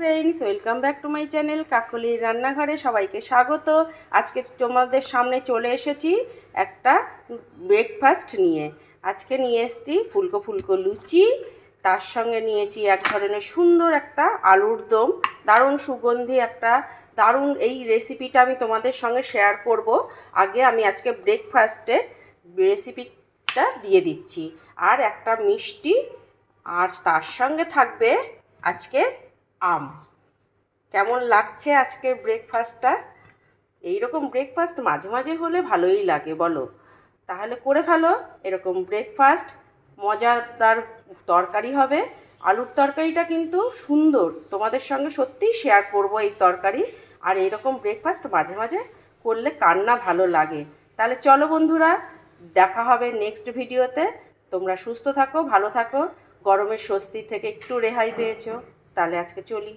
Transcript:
Friends, welcome back to my channel কাকলির রান্নাঘরে সবাইকে স্বাগত। আজকে তোমাদের সামনে চলে এসেছি একটা ব্রেকফাস্ট নিয়ে। আজকে নিয়ে এসেছি ফুলকো ফুলকো লুচি, তার সঙ্গে নিয়েছি এক ধরনের সুন্দর একটা আলুর দম, দারুণ সুগন্ধি একটা দারুণ। এই রেসিপিটা আমি তোমাদের সঙ্গে শেয়ার করব। আগে আমি আজকে ব্রেকফাস্টের রেসিপিটা দিয়ে দিচ্ছি, আর একটা মিষ্টি, আর তার সঙ্গে থাকবে আজকে আম। কেমন লাগছে আজকের ব্রেকফাস্টটা? এইরকম ব্রেকফাস্ট মাঝে মাঝে হলে ভালোই লাগে, বলো? তাহলে করে ফেলো এরকম ব্রেকফাস্ট। মজাদার তরকারি হবে, আলুর তরকারিটা কিন্তু সুন্দর, তোমাদের সঙ্গে সত্যিই শেয়ার করব এই তরকারি। আর এইরকম ব্রেকফাস্ট মাঝে মাঝে করলে কার না ভালো লাগে। তাহলে চলো বন্ধুরা, দেখা হবে নেক্সট ভিডিওতে। তোমরা সুস্থ থাকো, ভালো থাকো, গরমের স্বস্তি থেকে একটু রেহাই পেয়েছো। তাহলে আজকে চলি।